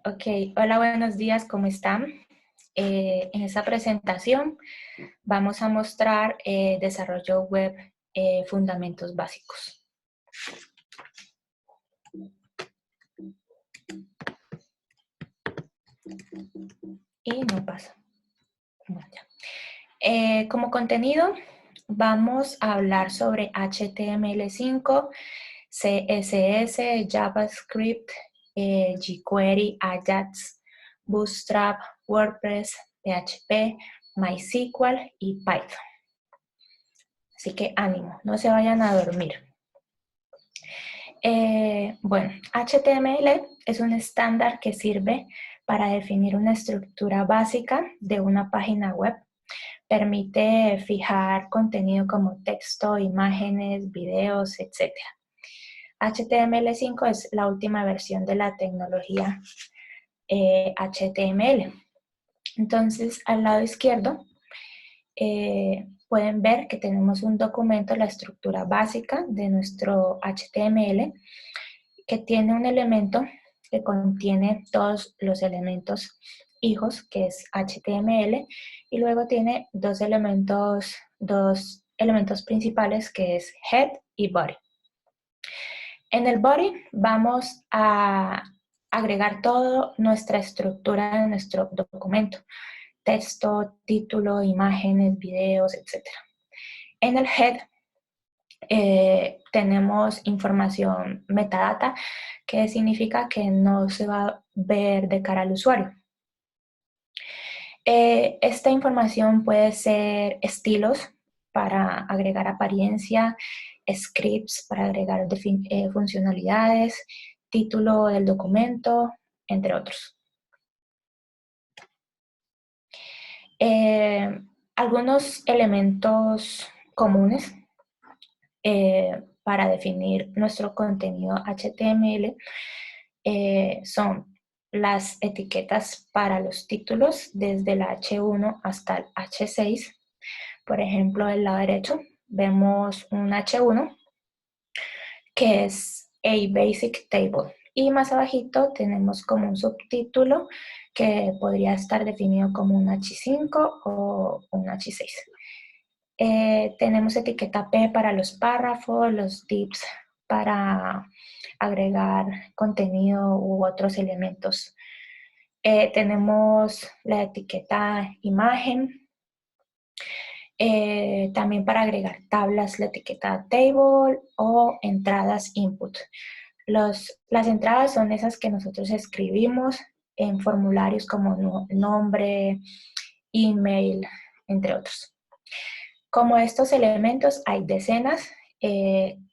Ok, hola, buenos días, ¿cómo están? En esta presentación vamos a mostrar desarrollo web, fundamentos básicos. Y no pasa. Bueno, ya. Como contenido, vamos a hablar sobre HTML5, CSS, JavaScript, jQuery, Ajax, Bootstrap, WordPress, PHP, MySQL y Python. Así que ánimo, no se vayan a dormir. Bueno, HTML es un estándar que sirve para definir una estructura básica de una página web. Permite fijar contenido como texto, imágenes, videos, etc. HTML5 es la última versión de la tecnología HTML. Entonces, al lado izquierdo, pueden ver que tenemos un documento, la estructura básica de nuestro HTML, que tiene un elemento que contiene todos los elementos hijos, que es HTML, y luego tiene dos elementos principales, que es head y body. En el body vamos a agregar toda nuestra estructura de nuestro documento: texto, título, imágenes, videos, etc. En el head tenemos información metadata, que significa que no se va a ver de cara al usuario. Esta información puede ser estilos para agregar apariencia, scripts para agregar funcionalidades, título del documento, entre otros. Algunos elementos comunes para definir nuestro contenido HTML son las etiquetas para los títulos desde el H1 hasta el H6. Por ejemplo, del lado derecho vemos un H1 que es A Basic Table, y más abajito tenemos como un subtítulo que podría estar definido como un H5 o un H6. Tenemos etiqueta P para los párrafos, los divs para agregar contenido u otros elementos. Tenemos la etiqueta imagen, también para agregar tablas, la etiqueta table o entradas input. Las entradas son esas que nosotros escribimos en formularios como nombre, email, entre otros. Como estos elementos hay decenas,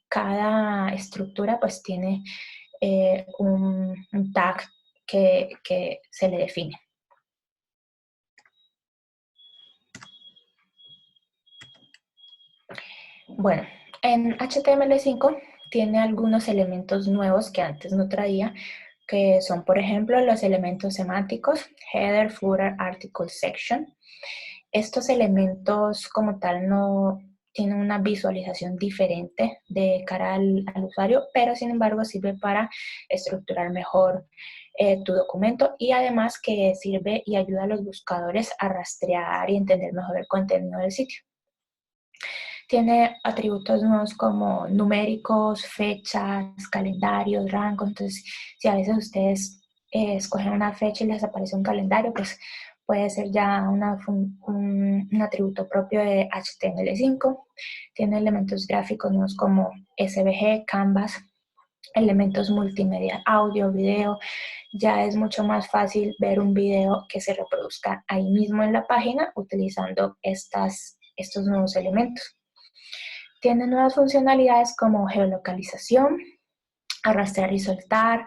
cada estructura pues tiene un tag que se le define. Bueno, en HTML5 tiene algunos elementos nuevos que antes no traía, que son, por ejemplo, los elementos semánticos: header, footer, article, section. Estos elementos como tal no tienen una visualización diferente de cara al usuario, pero sin embargo sirve para estructurar mejor tu documento, y además que sirve y ayuda a los buscadores a rastrear y entender mejor el contenido del sitio. Tiene atributos nuevos como numéricos, fechas, calendarios, rangos. Entonces, si a veces ustedes escogen una fecha y les aparece un calendario, pues puede ser ya un atributo propio de HTML5. Tiene elementos gráficos nuevos como SVG, Canvas, elementos multimedia, audio, video. Ya es mucho más fácil ver un video que se reproduzca ahí mismo en la página utilizando estos nuevos elementos. Tiene nuevas funcionalidades como geolocalización, arrastrar y soltar,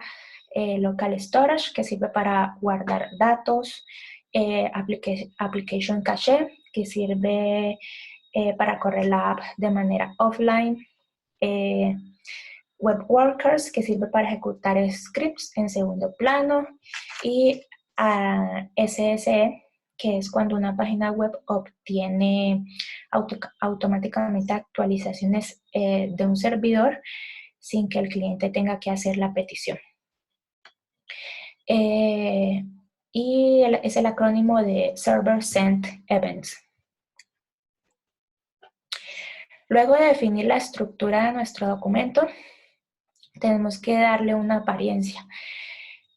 local storage, que sirve para guardar datos, application cache, que sirve para correr la app de manera offline, web workers, que sirve para ejecutar scripts en segundo plano, y SSE, que es cuando una página web obtiene automáticamente actualizaciones de un servidor sin que el cliente tenga que hacer la petición. es el acrónimo de Server Sent Events. Luego de definir la estructura de nuestro documento, tenemos que darle una apariencia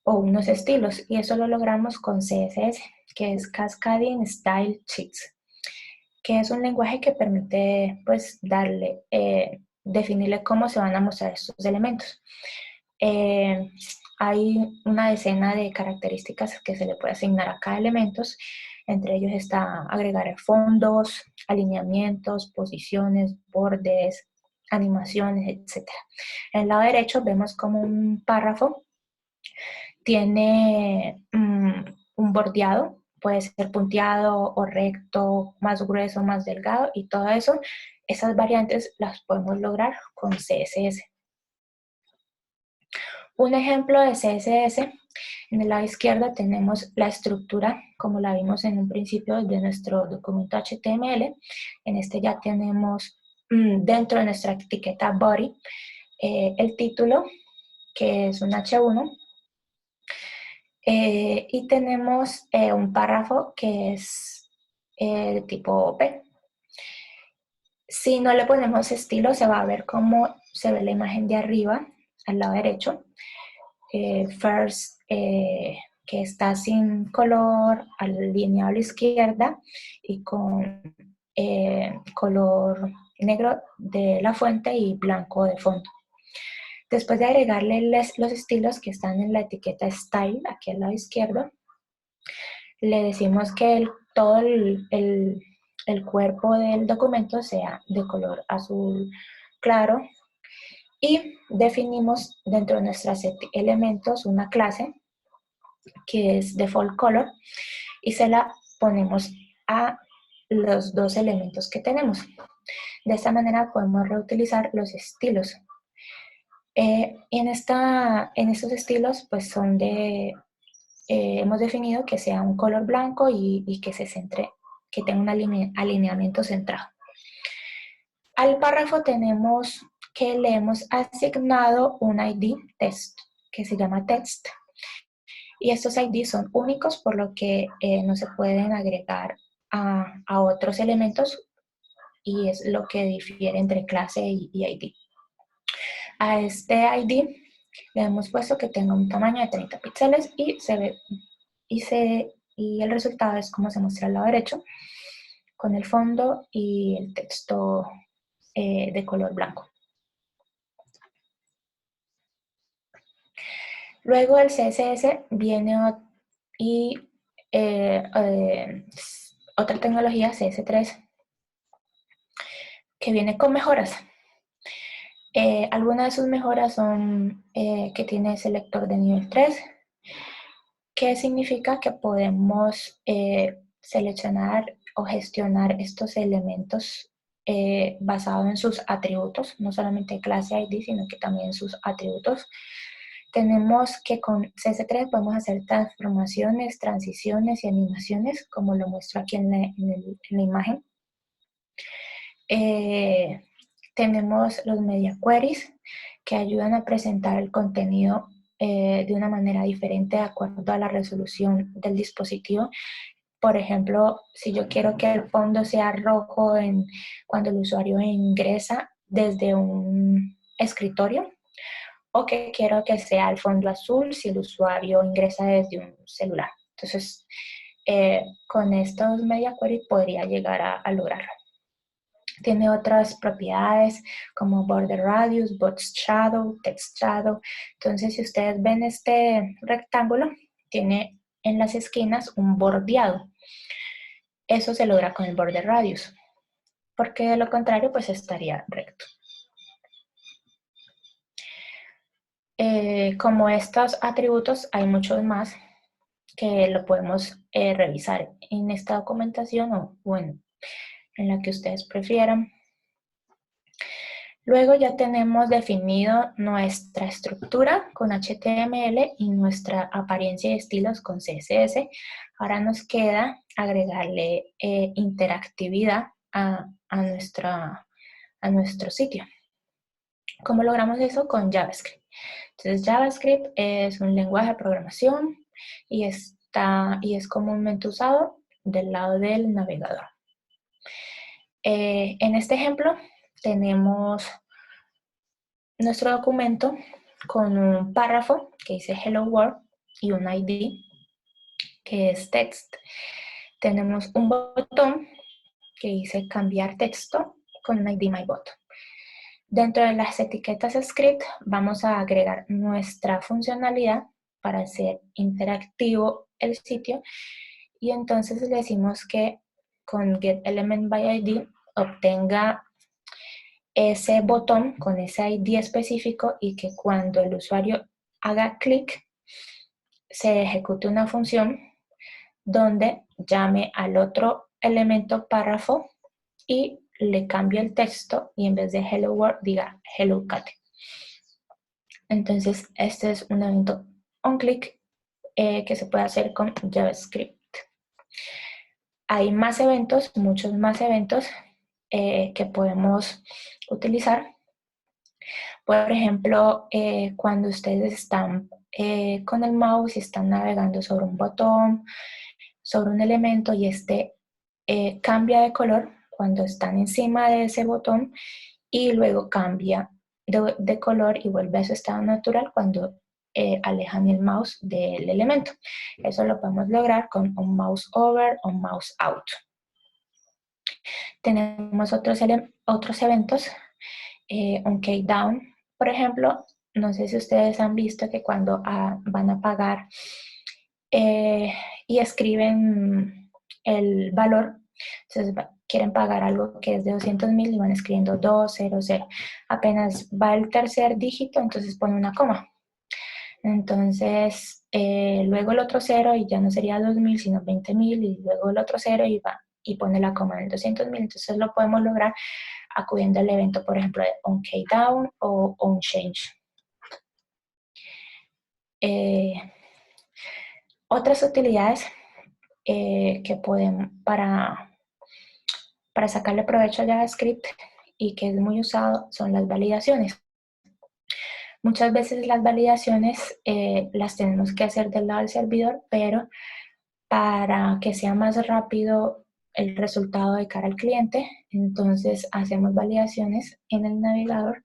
o unos estilos, y eso lo logramos con CSS, que es Cascading Style Sheets, que es un lenguaje que permite pues darle, definirle cómo se van a mostrar estos elementos. Hay una decena de características que se le puede asignar a cada elemento. Entre ellos está agregar fondos, alineamientos, posiciones, bordes, animaciones, etc. En el lado derecho vemos como un párrafo tiene un bordeado, puede ser punteado o recto, más grueso, más delgado, y todo eso, esas variantes las podemos lograr con CSS. Un ejemplo de CSS, en el lado izquierdo tenemos la estructura, como la vimos en un principio de nuestro documento HTML. En este ya tenemos dentro de nuestra etiqueta body el título, que es un H1, y tenemos un párrafo que es de tipo P. Si no le ponemos estilo, se va a ver cómo se ve la imagen de arriba, al lado derecho. First, que está sin color, alineado a la izquierda y con color negro de la fuente y blanco de fondo. Después de agregarle los estilos que están en la etiqueta Style, aquí al lado izquierdo, le decimos que todo el cuerpo del documento sea de color azul claro, y definimos dentro de nuestros elementos una clase que es default color, y se la ponemos a los dos elementos que tenemos. De esta manera podemos reutilizar los estilos. Y en estos estilos pues son de, hemos definido que sea un color blanco y que se centre, que tenga un alineamiento centrado. Al párrafo tenemos que le hemos asignado un ID text que se llama text, y estos ID son únicos, por lo que no se pueden agregar a otros elementos, y es lo que difiere entre clase y ID. A este ID le hemos puesto que tenga un tamaño de 30 píxeles y se ve y el resultado es como se muestra al lado derecho, con el fondo y el texto de color blanco. Luego el CSS viene y otra tecnología, CS3, que viene con mejoras. Algunas de sus mejoras son que tiene selector de nivel 3, que significa que podemos seleccionar o gestionar estos elementos basados en sus atributos, no solamente clase ID, sino que también sus atributos. Tenemos que con CS3 podemos hacer transformaciones, transiciones y animaciones, como lo muestro aquí en la imagen. Tenemos los media queries, que ayudan a presentar el contenido de una manera diferente de acuerdo a la resolución del dispositivo. Por ejemplo, si yo quiero que el fondo sea rojo cuando el usuario ingresa desde un escritorio, o que quiero que sea el fondo azul si el usuario ingresa desde un celular. Entonces, con estos media queries podría llegar a lograrlo. Tiene otras propiedades como border radius, box shadow, text shadow. Entonces, si ustedes ven este rectángulo, tiene en las esquinas un bordeado. Eso se logra con el border radius, porque de lo contrario, pues estaría recto. Como estos atributos, hay muchos más que lo podemos revisar en esta documentación o en la que ustedes prefieran. Luego ya tenemos definido nuestra estructura con HTML y nuestra apariencia y estilos con CSS. Ahora nos queda agregarle interactividad a nuestro sitio. ¿Cómo logramos eso? Con JavaScript. Entonces JavaScript es un lenguaje de programación y es y es comúnmente usado del lado del navegador. En este ejemplo tenemos nuestro documento con un párrafo que dice Hello World y un ID que es text. Tenemos un botón que dice cambiar texto con un ID My Button. Dentro de las etiquetas script vamos a agregar nuestra funcionalidad para hacer interactivo el sitio y entonces le decimos que con getElementById obtenga ese botón con ese ID específico y que cuando el usuario haga clic se ejecute una función donde llame al otro elemento párrafo y le cambie el texto y en vez de Hello World diga Hello Cat. Entonces este es un evento onClick que se puede hacer con JavaScript. Hay más eventos, muchos más eventos que podemos utilizar. Por ejemplo, cuando ustedes están con el mouse y están navegando sobre un botón, sobre un elemento y este cambia de color cuando están encima de ese botón y luego cambia de color y vuelve a su estado natural cuando alejan el mouse del elemento. Eso lo podemos lograr con un mouse over o mouse out. Tenemos otros eventos, un countdown, por ejemplo. No sé si ustedes han visto que cuando van a pagar y escriben el valor, entonces quieren pagar algo que es de 200.000 y van escribiendo 200. Apenas va el tercer dígito, entonces pone una coma. Entonces, luego el otro cero y ya no sería 2.000, sino 20.000, y luego el otro cero y va y pone la coma en 200.000. Entonces lo podemos lograr acudiendo al evento, por ejemplo, de onCountdown o onChange. Otras utilidades que pueden para sacarle provecho a JavaScript y que es muy usado son las validaciones. Muchas veces las validaciones las tenemos que hacer del lado del servidor, pero para que sea más rápido el resultado de cara al cliente, entonces hacemos validaciones en el navegador,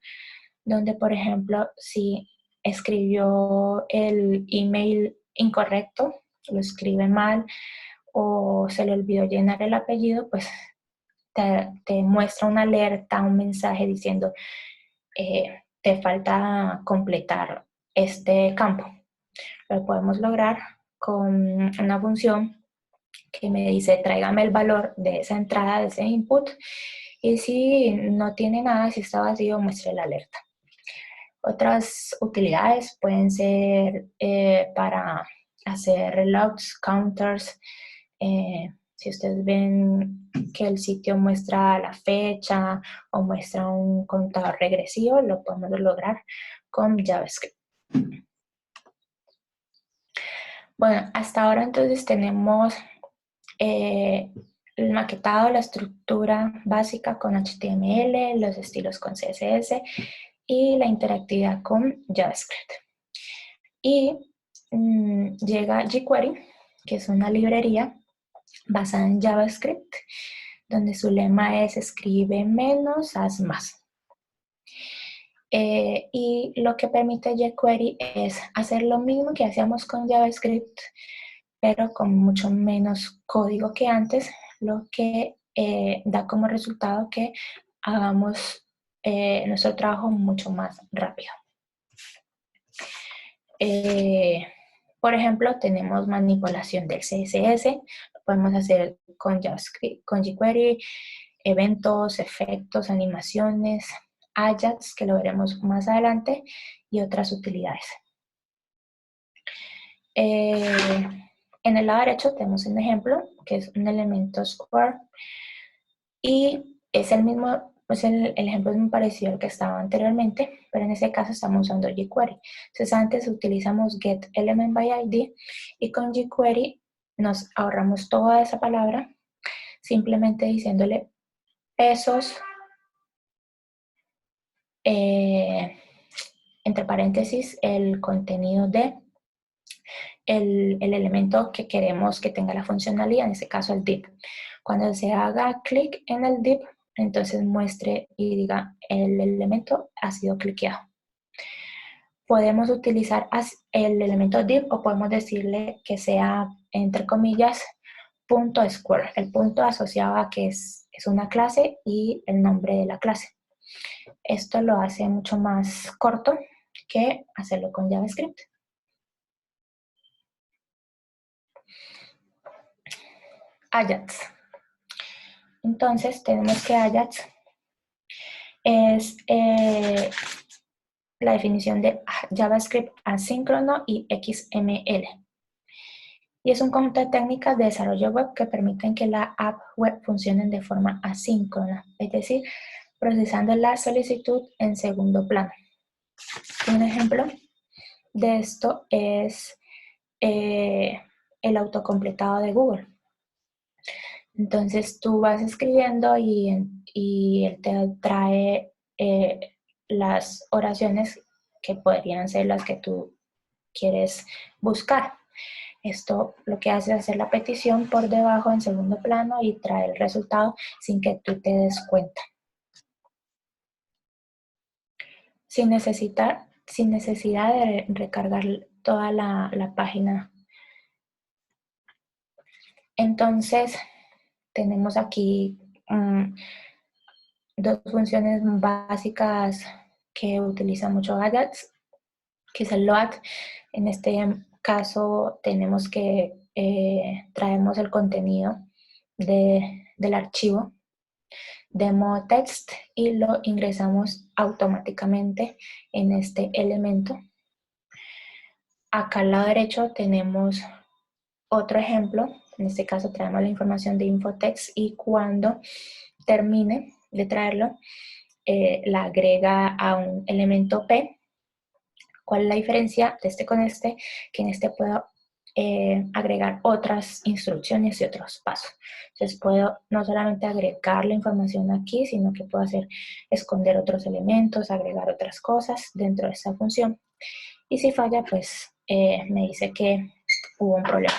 donde por ejemplo si escribió el email incorrecto, lo escribe mal o se le olvidó llenar el apellido, pues te muestra una alerta, un mensaje diciendo te falta completar este campo. Lo podemos lograr con una función que me dice tráigame el valor de esa entrada, de ese input, y si no tiene nada, si está vacío, muestre la alerta. Otras utilidades pueden ser para hacer reloads, counters. Si ustedes ven que el sitio muestra la fecha o muestra un contador regresivo, lo podemos lograr con JavaScript. Bueno, hasta ahora entonces tenemos el maquetado, la estructura básica con HTML, los estilos con CSS y la interactividad con JavaScript. Y llega jQuery, que es una librería basada en JavaScript, donde su lema es escribe menos, haz más. Y lo que permite jQuery es hacer lo mismo que hacíamos con JavaScript, pero con mucho menos código que antes, lo que da como resultado que hagamos nuestro trabajo mucho más rápido. Por ejemplo, tenemos manipulación del CSS, lo podemos hacer con JavaScript, con jQuery, eventos, efectos, animaciones, Ajax, que lo veremos más adelante, y otras utilidades. En el lado derecho tenemos un ejemplo, que es un elemento square, y es el mismo, pues el ejemplo es muy parecido al que estaba anteriormente, pero en este caso estamos usando jQuery. Entonces antes utilizamos getElementById y con jQuery nos ahorramos toda esa palabra, simplemente diciéndole pesos, entre paréntesis, el contenido de, el elemento que queremos que tenga la funcionalidad, en este caso el div. Cuando se haga clic en el div, entonces muestre y diga el elemento ha sido cliqueado. Podemos utilizar el elemento div o podemos decirle que sea, entre comillas, punto square, el punto asociado a que es una clase y el nombre de la clase. Esto lo hace mucho más corto que hacerlo con JavaScript. Ajax. Entonces tenemos que Ajax es la definición de JavaScript asíncrono y XML. Y es un conjunto de técnicas de desarrollo web que permiten que la app web funcione de forma asíncrona, es decir, procesando la solicitud en segundo plano. Un ejemplo de esto es el autocompletado de Google. Entonces tú vas escribiendo y él te trae las oraciones que podrían ser las que tú quieres buscar. Esto lo que hace es hacer la petición por debajo en segundo plano y trae el resultado sin que tú te des cuenta. Sin necesidad de recargar toda la página. Entonces, tenemos aquí dos funciones básicas que utiliza mucho Ajax, que es el load. En este caso tenemos que traemos el contenido del archivo demo text y lo ingresamos automáticamente en este elemento. Acá al lado derecho tenemos otro ejemplo. En este caso traemos la información de infotext y cuando termine de traerlo, la agrega a un elemento P. ¿Cuál es la diferencia de este con este? Que en este puedo agregar otras instrucciones y otros pasos. Entonces puedo no solamente agregar la información aquí, sino que puedo esconder otros elementos, agregar otras cosas dentro de esta función. Y si falla, pues me dice que hubo un problema.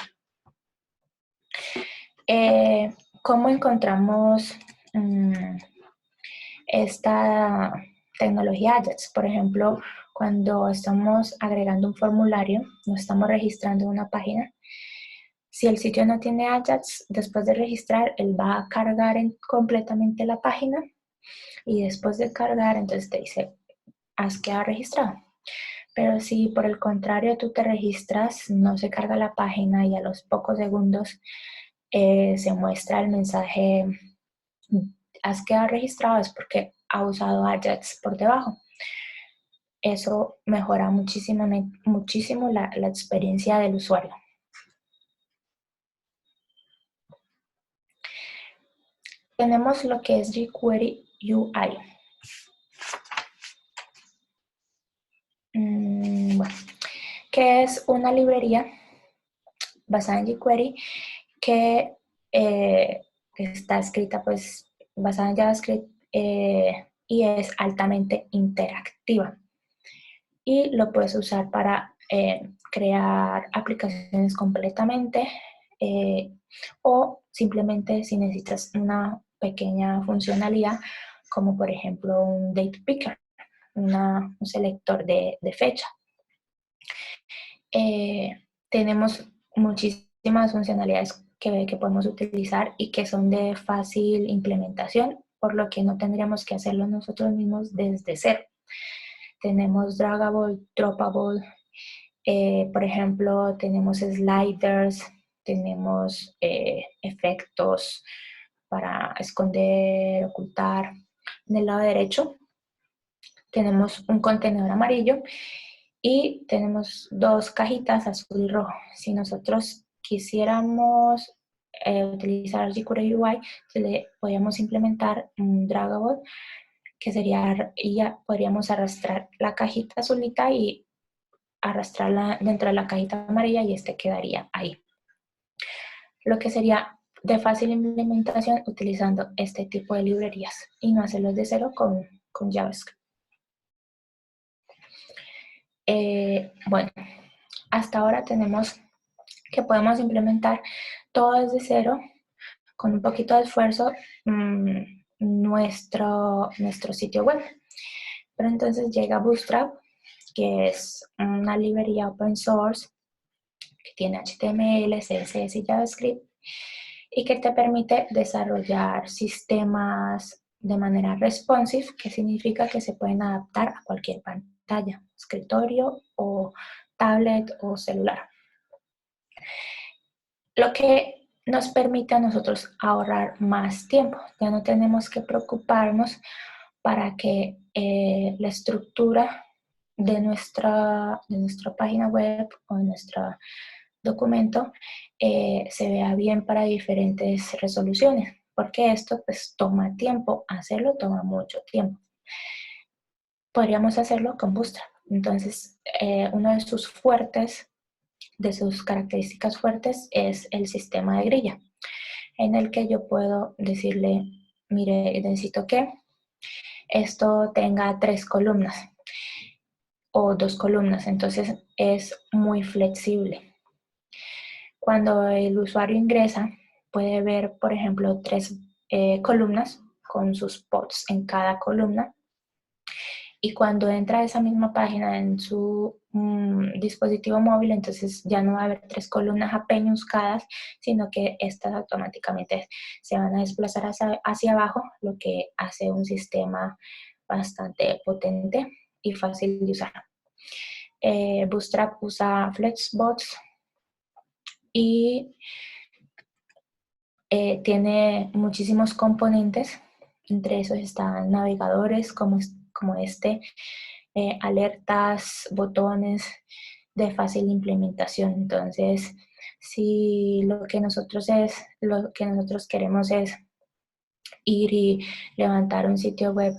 ¿Cómo encontramos esta tecnología Ajax? Por ejemplo, cuando estamos agregando un formulario, nos estamos registrando en una página. Si el sitio no tiene Ajax, después de registrar, él va a cargar completamente la página y después de cargar, entonces te dice, has quedado registrado. Pero si por el contrario tú te registras, no se carga la página y a los pocos segundos se muestra el mensaje, has quedado registrado, es porque ha usado Ajax por debajo. Eso mejora muchísimo la experiencia del usuario. Tenemos lo que es jQuery UI. Bueno, que es una librería basada en jQuery que está escrita pues basada en JavaScript y es altamente interactiva. Y lo puedes usar para crear aplicaciones completamente o simplemente si necesitas una pequeña funcionalidad como por ejemplo un date picker, un selector de fecha. Tenemos muchísimas funcionalidades que podemos utilizar y que son de fácil implementación, por lo que no tendríamos que hacerlo nosotros mismos desde cero. Tenemos draggable, droppable, por ejemplo, tenemos sliders, tenemos efectos para esconder, ocultar. En el lado derecho tenemos un contenedor amarillo y tenemos dos cajitas azul y rojo. Si nosotros quisiéramos utilizar jQuery UI, podríamos implementar un draggable que sería, y ya podríamos arrastrar la cajita azulita y arrastrarla dentro de la cajita amarilla y este quedaría ahí. Lo que sería de fácil implementación utilizando este tipo de librerías y no hacerlo de cero con JavaScript. Bueno, hasta ahora tenemos que podemos implementar todo desde cero, con un poquito de esfuerzo, nuestro sitio web. Pero entonces llega Bootstrap, que es una librería open source que tiene HTML, CSS y JavaScript, y que te permite desarrollar sistemas de manera responsive, que significa que se pueden adaptar a cualquier pantalla, escritorio o tablet o celular. Lo que nos permite a nosotros ahorrar más tiempo. Ya no tenemos que preocuparnos para que la estructura de nuestra página web o de nuestro documento se vea bien para diferentes resoluciones, porque esto pues toma tiempo, hacerlo toma mucho tiempo. Podríamos hacerlo con Bootstrap. Entonces, uno de sus características fuertes es el sistema de grilla, en el que yo puedo decirle, mire, necesito que esto tenga 3 columnas o 2 columnas, entonces es muy flexible. Cuando el usuario ingresa, puede ver, por ejemplo, 3 columnas con sus pods en cada columna, y cuando entra a esa misma página en su dispositivo móvil, entonces ya no va a haber 3 columnas apeñuscadas, sino que estas automáticamente se van a desplazar hacia abajo, lo que hace un sistema bastante potente y fácil de usar. Bootstrap usa Flexbox y tiene muchísimos componentes. Entre esos están navegadores como este, alertas, botones de fácil implementación. Entonces, si lo que nosotros queremos es ir y levantar un sitio web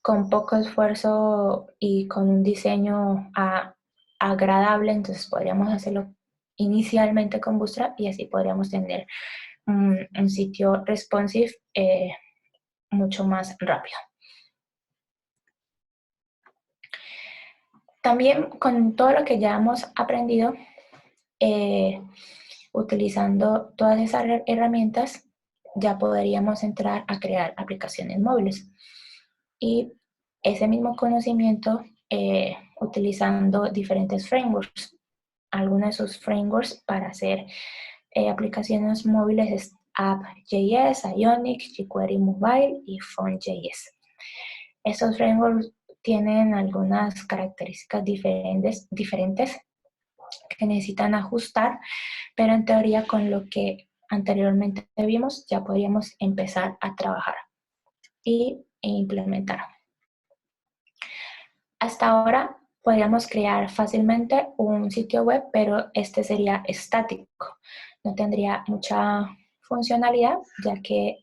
con poco esfuerzo y con un diseño agradable, entonces podríamos hacerlo inicialmente con Bootstrap y así podríamos tener un sitio responsive mucho más rápido. También con todo lo que ya hemos aprendido, utilizando todas esas herramientas, ya podríamos entrar a crear aplicaciones móviles. Y ese mismo conocimiento, utilizando diferentes frameworks. Algunos de sus frameworks para hacer aplicaciones móviles es App.js, Ionic, jQuery Mobile y Phone.js. Estos frameworks tienen algunas características diferentes que necesitan ajustar, pero en teoría con lo que anteriormente vimos ya podríamos empezar a trabajar e implementar. Hasta ahora podríamos crear fácilmente un sitio web, pero este sería estático. No tendría mucha funcionalidad, ya que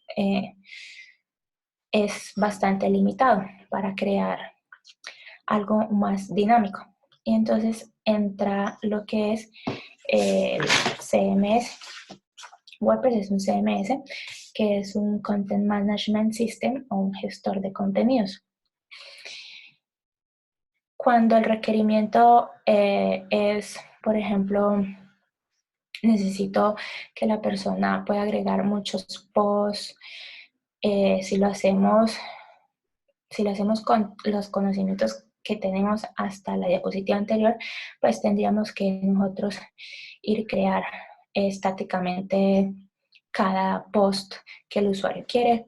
es bastante limitado para crear algo más dinámico. Y entonces entra lo que es el CMS. WordPress es un CMS, que es un Content Management System o un gestor de contenidos. Cuando el requerimiento es, por ejemplo, necesito que la persona pueda agregar muchos posts, si lo hacemos con los conocimientos que tenemos hasta la diapositiva anterior, pues tendríamos que nosotros crear estáticamente cada post que el usuario quiere,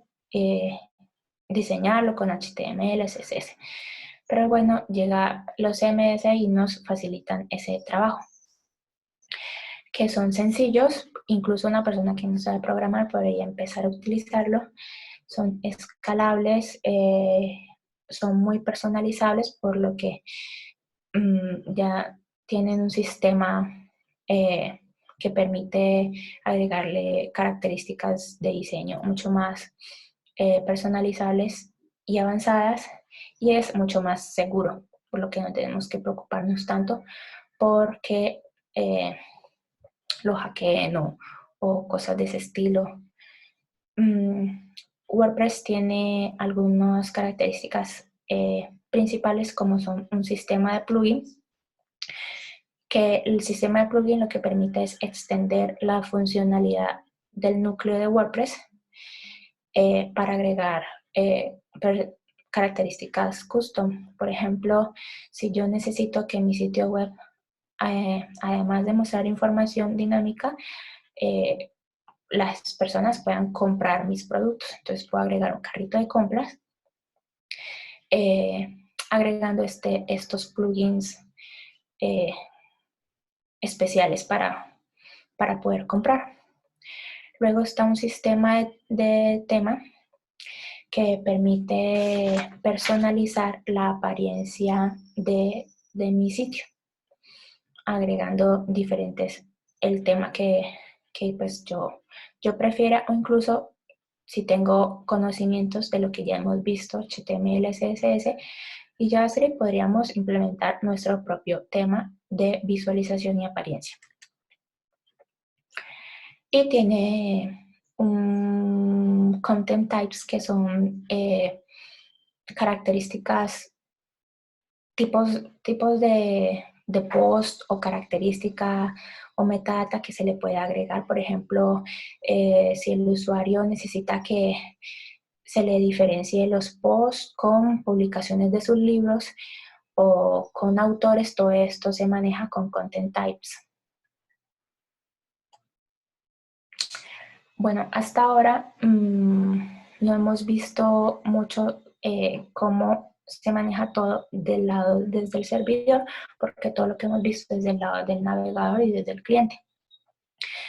diseñarlo con HTML, CSS. Pero bueno, llega los CMS y nos facilitan ese trabajo, que son sencillos, incluso una persona que no sabe programar podría empezar a utilizarlo, son escalables, son muy personalizables, por lo que ya tienen un sistema que permite agregarle características de diseño mucho más personalizables y avanzadas, y es mucho más seguro, por lo que no tenemos que preocuparnos tanto porque lo hackeen o cosas de ese estilo. WordPress tiene algunas características principales, como son un sistema de plugins que el sistema de plugin lo que permite es extender la funcionalidad del núcleo de WordPress para agregar características custom. Por ejemplo, si yo necesito que mi sitio web, además de mostrar información dinámica, las personas puedan comprar mis productos. Entonces puedo agregar un carrito de compras agregando estos plugins especiales para poder comprar. Luego está un sistema de tema que permite personalizar la apariencia de mi sitio, agregando diferentes, el tema que pues yo prefiera, o incluso si tengo conocimientos de lo que ya hemos visto, HTML, CSS y JavaScript, podríamos implementar nuestro propio tema de visualización y apariencia. Y tiene un content types que son características, tipos de post o característica o metadata que se le puede agregar. Por ejemplo, si el usuario necesita que se le diferencie los posts con publicaciones de sus libros o con autores, todo esto se maneja con content types. Bueno, hasta ahora no hemos visto mucho cómo se maneja todo desde el servidor, porque todo lo que hemos visto es del lado del navegador y desde el cliente.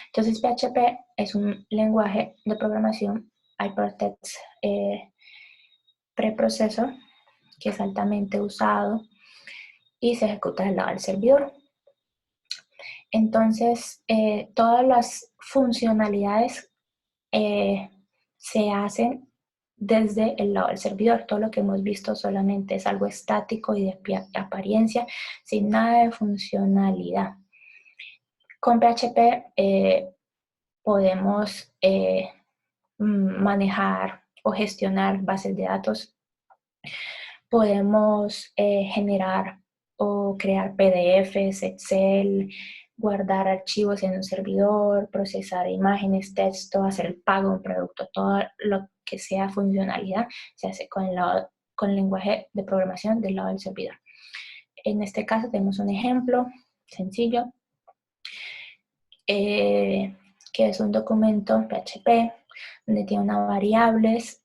Entonces, PHP es un lenguaje de programación hypertext preproceso que es altamente usado y se ejecuta del lado del servidor. Entonces, todas las funcionalidades se hacen desde el lado del servidor. Todo lo que hemos visto solamente es algo estático y de apariencia, sin nada de funcionalidad. Con PHP podemos manejar o gestionar bases de datos. Podemos generar o crear PDFs, Excel, guardar archivos en un servidor, procesar imágenes, texto, hacer el pago de un producto, todo lo que sea funcionalidad se hace con el lenguaje de programación del lado del servidor. En este caso tenemos un ejemplo sencillo, que es un documento PHP, donde tiene unas variables.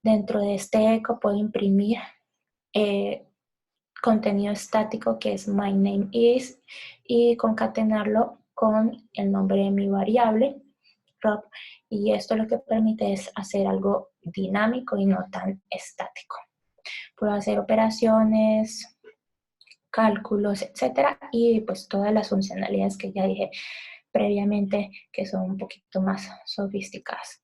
Dentro de este eco puedo imprimir contenido estático que es my name is y concatenarlo con el nombre de mi variable Rob, y esto lo que permite es hacer algo dinámico y no tan estático. Puedo hacer operaciones, cálculos, etcétera, y pues todas las funcionalidades que ya dije previamente que son un poquito más sofisticadas.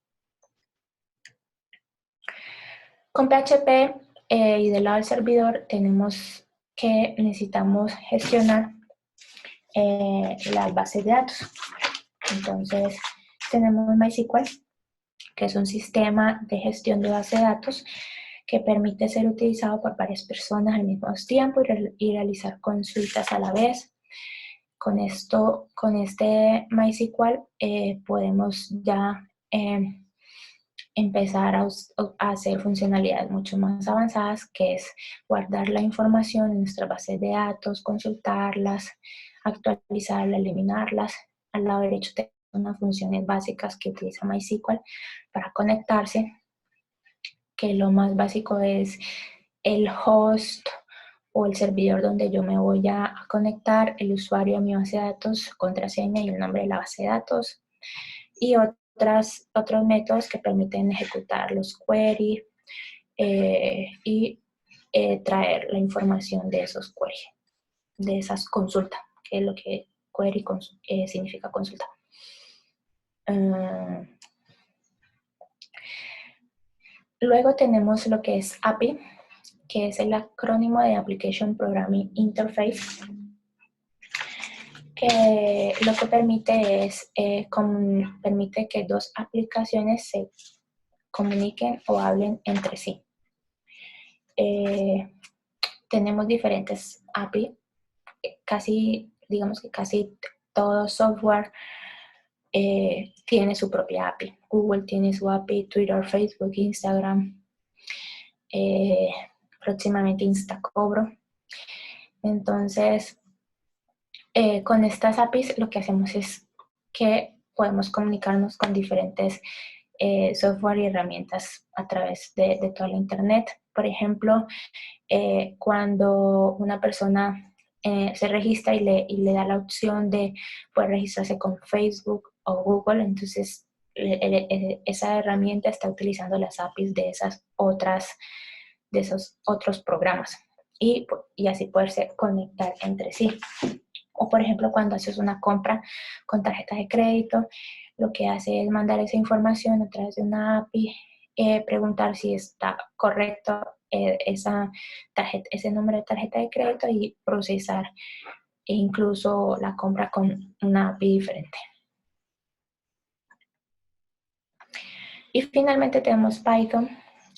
Con PHP y del lado del servidor tenemos que necesitamos gestionar las bases de datos. Entonces tenemos MySQL, que es un sistema de gestión de base de datos que permite ser utilizado por varias personas al mismo tiempo y realizar consultas a la vez. Con este MySQL podemos ya empezar a hacer funcionalidades mucho más avanzadas, que es guardar la información en nuestra base de datos, consultarlas, actualizarlas, eliminarlas. Al lado derecho tenemos unas funciones básicas que utiliza MySQL para conectarse, que lo más básico es el host o el servidor donde yo me voy a conectar, el usuario a mi base de datos, contraseña y el nombre de la base de datos, y otros métodos que permiten ejecutar los queries y traer la información de esos queries, de esas consultas, que es lo que query significa consulta. Luego tenemos lo que es API, que es el acrónimo de Application Programming Interface, que lo que permite es permite que dos aplicaciones se comuniquen o hablen entre sí. Tenemos diferentes API digamos que casi todo software tiene su propia API. Google tiene su API, Twitter, Facebook, Instagram, próximamente Instacobro. Entonces, con estas APIs lo que hacemos es que podemos comunicarnos con diferentes software y herramientas a través de toda la internet. Por ejemplo, cuando una persona se registra y le da la opción de poder registrarse con Facebook o Google, entonces esa herramienta está utilizando las APIs de esos otros programas y así poderse conectar entre sí. O por ejemplo, cuando haces una compra con tarjeta de crédito, lo que hace es mandar esa información a través de una API, preguntar si está correcto ese número de tarjeta de crédito y procesar incluso la compra con una API diferente. Y finalmente tenemos Python,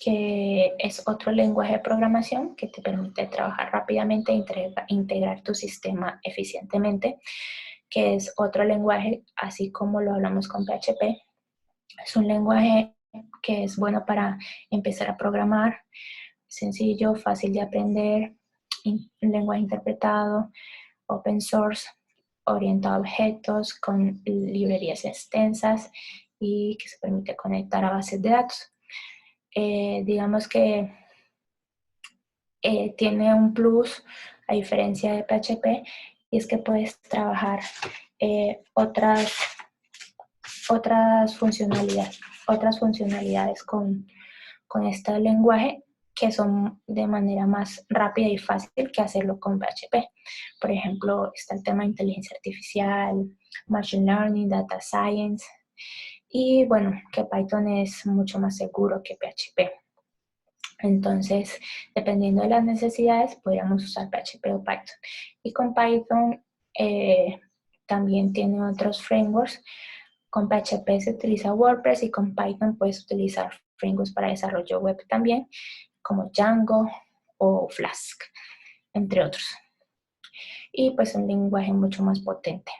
que es otro lenguaje de programación que te permite trabajar rápidamente e integrar tu sistema eficientemente, que es otro lenguaje, así como lo hablamos con PHP. Es un lenguaje que es bueno para empezar a programar, sencillo, fácil de aprender, un lenguaje interpretado, open source, orientado a objetos, con librerías extensas y que se permite conectar a bases de datos. Digamos que tiene un plus a diferencia de PHP y es que puedes trabajar otras funcionalidades con este lenguaje que son de manera más rápida y fácil que hacerlo con PHP. Por ejemplo, está el tema de inteligencia artificial, machine learning, data science, y bueno, que Python es mucho más seguro que PHP. Entonces, dependiendo de las necesidades, podríamos usar PHP o Python. Y con Python también tiene otros frameworks. Con PHP se utiliza WordPress y con Python puedes utilizar frameworks para desarrollo web también, como Django o Flask, entre otros. Y pues un lenguaje mucho más potente.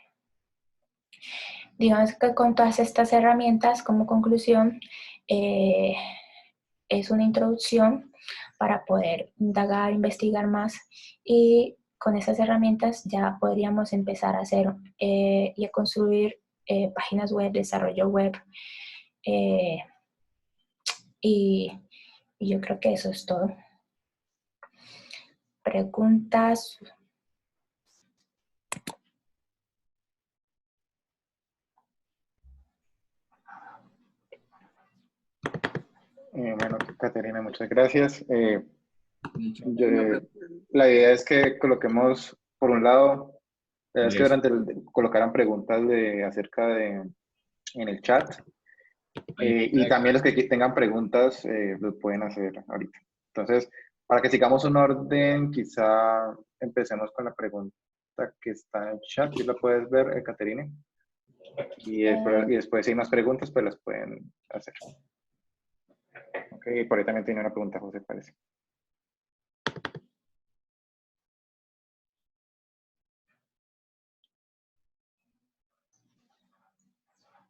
Digamos que con todas estas herramientas, como conclusión, es una introducción para poder indagar, investigar más y con esas herramientas ya podríamos empezar a hacer y a construir páginas web, desarrollo web y, y yo creo que eso es todo. ¿Preguntas? Bueno, Caterina, muchas gracias. La idea es que coloquemos, por un lado, es que colocaran preguntas en el chat, y también los que tengan preguntas lo pueden hacer ahorita. Entonces, para que sigamos un orden, quizá empecemos con la pregunta que está en el chat. ¿Sí la puedes ver, Caterina? Y después, si hay más preguntas, pues las pueden hacer. Ok, por ahí también tiene una pregunta, José, parece.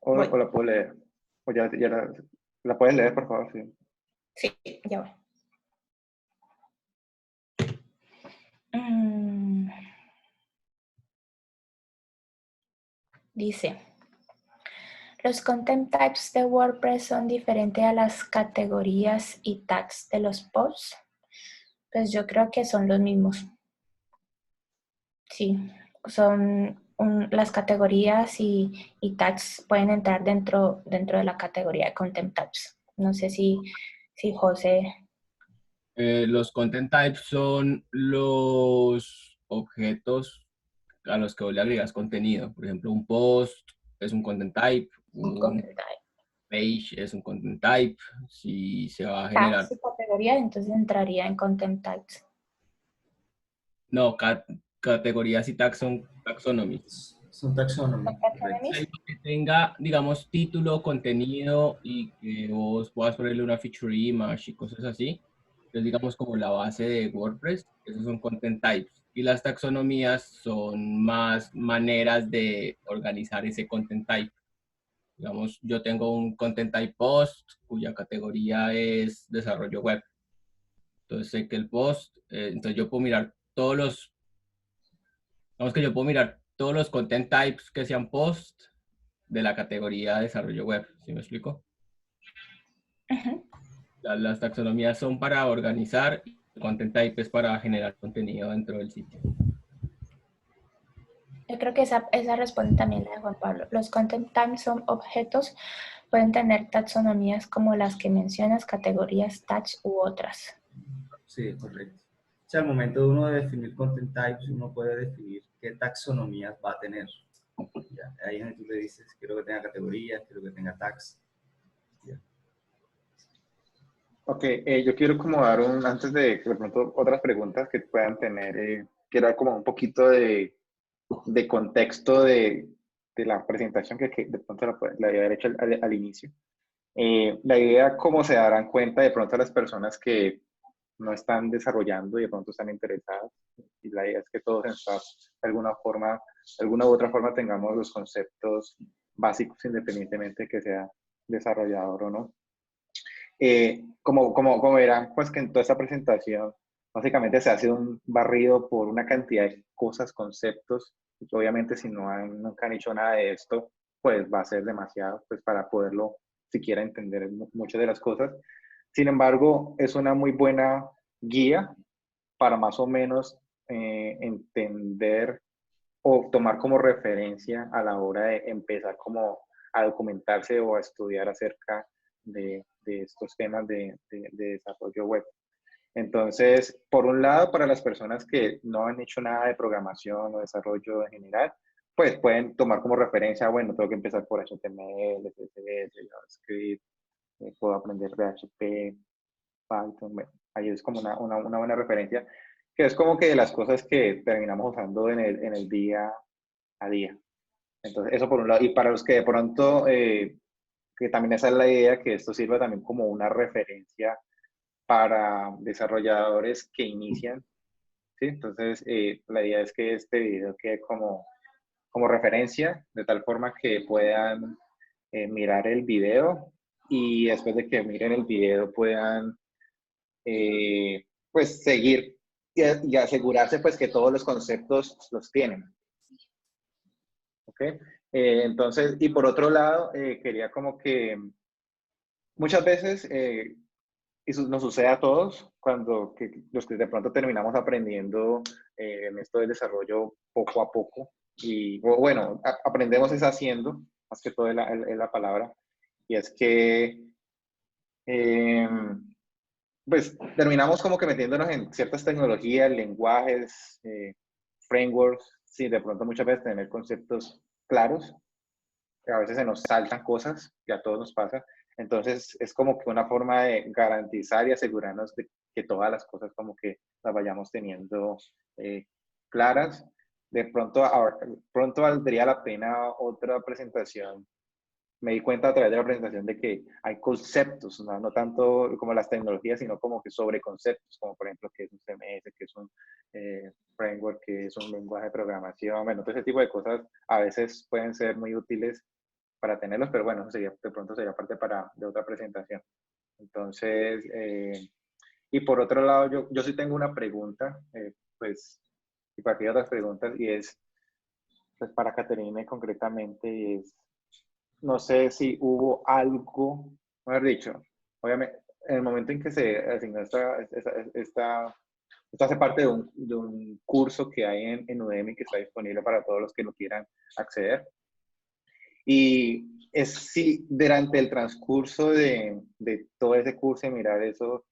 O la puedo leer. O ya la puedes leer, por favor. Sí, Sí, ya voy. Dice, ¿los content types de WordPress son diferentes a las categorías y tags de los posts? Pues yo creo que son los mismos. Sí, son las categorías y tags pueden entrar dentro de la categoría de content types. No sé si José... Los content types son los objetos a los que vos le agregas contenido. Por ejemplo, un post es un content type, un page es un content type. Si se va a generar... Tags y categoría, entonces entraría en content types. No, categorías y tags son taxonomies. Son taxonomy. Que tenga, digamos, título, contenido y que vos puedas ponerle una feature image y cosas así. Entonces, digamos, como la base de WordPress, esos son content types. Y las taxonomías son más maneras de organizar ese content type. Digamos, yo tengo un content type post cuya categoría es desarrollo web. Entonces sé que el post, entonces yo puedo mirar todos los, vamos que yo puedo mirar todos los content types que sean post de la categoría desarrollo web. ¿Sí me explico? Las taxonomías son para organizar y el content type es para generar contenido dentro del sitio. Yo creo que esa responde también la de Juan Pablo. Los content types son objetos, pueden tener taxonomías como las que mencionas, categorías, tags u otras. Sí, correcto. O sea, al momento de uno de definir content types, uno puede definir qué taxonomías va a tener. Ya, ahí es donde tú le dices, quiero que tenga categorías, quiero que tenga tags. Ya. Ok, yo quiero como dar antes de pronto otras preguntas que puedan tener, quiero dar como un poquito de contexto de la presentación que de pronto la había hecho al inicio. La idea, como se darán cuenta de pronto las personas que no están desarrollando y de pronto están interesadas, y la idea es que todos en staff, de alguna u otra forma tengamos los conceptos básicos independientemente de que sea desarrollador o no. Como verán, pues que en toda esta presentación básicamente se hace un barrido por una cantidad de cosas, conceptos, y obviamente si nunca han hecho nada de esto, pues va a ser demasiado pues para poderlo siquiera entender muchas de las cosas. Sin embargo, es una muy buena guía para más o menos entender o tomar como referencia a la hora de empezar como a documentarse o a estudiar acerca de estos temas de desarrollo web. Entonces, por un lado, para las personas que no han hecho nada de programación o desarrollo en general, pues pueden tomar como referencia, bueno, tengo que empezar por HTML, CSS, JavaScript, puedo aprender PHP, Python, bueno, ahí es como una buena referencia, que es como que de las cosas que terminamos usando en el día a día. Entonces, eso por un lado. Y para los que de pronto, que también esa es la idea, que esto sirva también como una referencia para desarrolladores que inician, ¿sí? Entonces, la idea es que este video quede como referencia, de tal forma que puedan mirar el video y después de que miren el video puedan pues seguir y asegurarse pues que todos los conceptos los tienen. ¿Ok? Entonces, y por otro lado, quería como que muchas veces, y nos sucede a todos, cuando los que de pronto terminamos aprendiendo en esto del desarrollo poco a poco, y bueno, aprendemos es haciendo, más que todo es la palabra, y es que pues terminamos como que metiéndonos en ciertas tecnologías, lenguajes, frameworks, sí, de pronto muchas veces tener conceptos claros, que a veces se nos saltan cosas, que a todos nos pasa. Entonces es como que una forma de garantizar y asegurarnos de que todas las cosas como que las vayamos teniendo claras. De pronto, pronto valdría la pena otra presentación. Me di cuenta a través de la presentación de que hay conceptos, no tanto como las tecnologías, sino como que sobre conceptos, como por ejemplo que es un CMS, que es un framework, que es un lenguaje de programación, bueno, todo ese tipo de cosas a veces pueden ser muy útiles para tenerlos, pero bueno, eso sería, de pronto sería parte de otra presentación. Entonces, y por otro lado, yo sí tengo una pregunta, pues, y para aquellas otras preguntas, y es, pues para Caterine concretamente, es, no sé si hubo algo, mejor dicho, obviamente, en el momento en que se asignó esto hace parte de un curso que hay en Udemy que está disponible para todos los que lo quieran acceder. Y es si durante el transcurso de todo ese curso y mirar eso,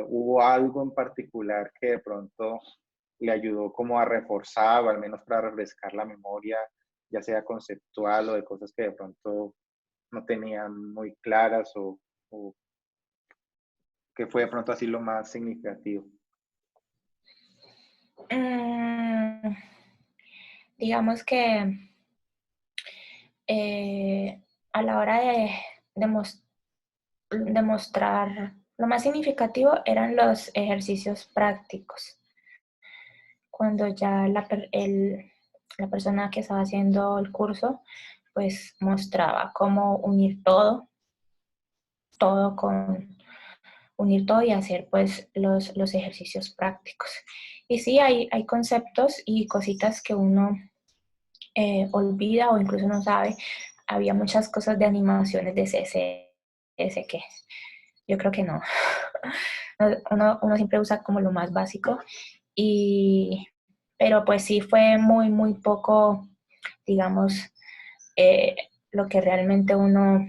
hubo algo en particular que de pronto le ayudó como a reforzar o al menos para refrescar la memoria, ya sea conceptual o de cosas que de pronto no tenían muy claras o que fue de pronto así lo más significativo. Digamos que a la hora de demostrar, lo más significativo eran los ejercicios prácticos. cuando ya la persona que estaba haciendo el curso, pues mostraba cómo unir todo y hacer pues los ejercicios prácticos. Y sí, hay conceptos y cositas que uno olvida o incluso no sabe. Había muchas cosas de animaciones de CSS que yo creo que no. Uno siempre usa como lo más básico, pero pues sí fue muy, muy poco, digamos, lo que realmente uno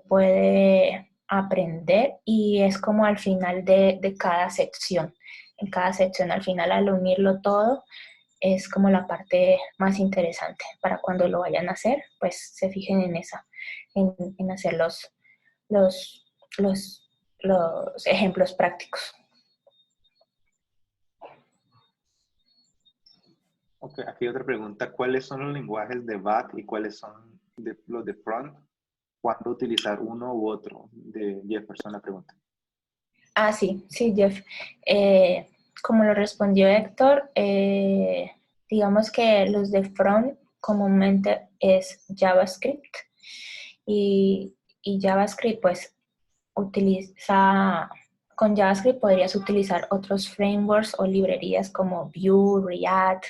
puede aprender, y es como al final de cada sección. En cada sección, al final, al unirlo todo, es como la parte más interesante para cuando lo vayan a hacer, pues se fijen en esa, en hacer los, los ejemplos prácticos. Ok, aquí otra pregunta. ¿Cuáles son los lenguajes de back y cuáles son los de front? ¿Cuándo utilizar uno u otro? De Jefferson la pregunta. Ah, sí, Jeff. Como lo respondió Héctor, digamos que los de front comúnmente es JavaScript, y JavaScript pues con JavaScript podrías utilizar otros frameworks o librerías como Vue, React,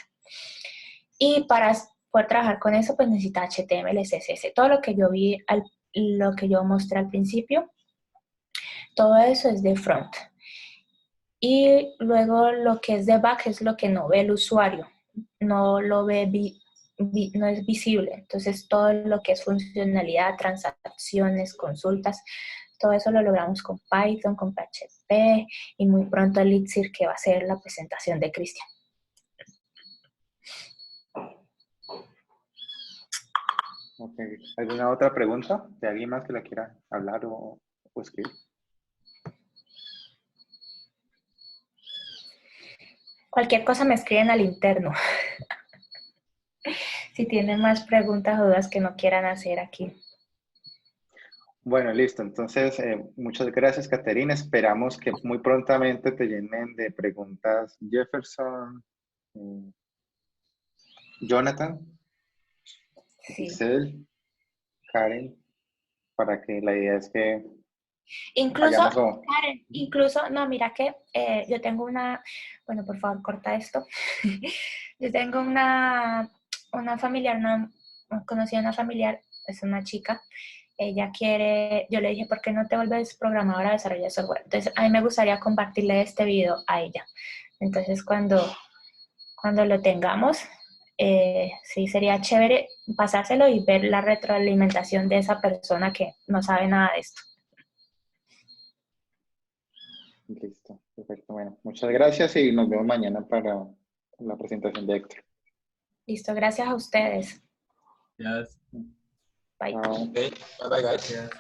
y para poder trabajar con eso pues necesita HTML, CSS, todo lo que yo lo que yo mostré al principio, todo eso es de front. Y luego lo que es de back es lo que no ve el usuario, no lo ve, no es visible. Entonces todo lo que es funcionalidad, transacciones, consultas, todo eso lo logramos con Python, con PHP y muy pronto Elixir, que va a ser la presentación de Cristian. Okay. ¿Alguna otra pregunta de alguien más que la quiera hablar o escribir? Cualquier cosa me escriben al interno. Si tienen más preguntas o dudas que no quieran hacer aquí. Bueno, listo. Entonces, muchas gracias, Caterina. Esperamos que muy prontamente te llenen de preguntas Jefferson, Jonathan, Sí. Giselle, Karen, para que la idea es que Incluso, Karen, no, mira que yo tengo bueno, por favor, corta esto. Yo tengo una familiar, conocí a una familiar, es una chica, ella quiere, yo le dije, ¿por qué no te vuelves programadora de desarrollo de software? Entonces, a mí me gustaría compartirle este video a ella. Entonces, cuando lo tengamos, sí sería chévere pasárselo y ver la retroalimentación de esa persona que no sabe nada de esto. Listo, perfecto. Bueno, muchas gracias y nos vemos mañana para la presentación de Héctor. Listo, gracias a ustedes. Gracias. Bye. Chao. Okay. Bye bye, guys. Gracias.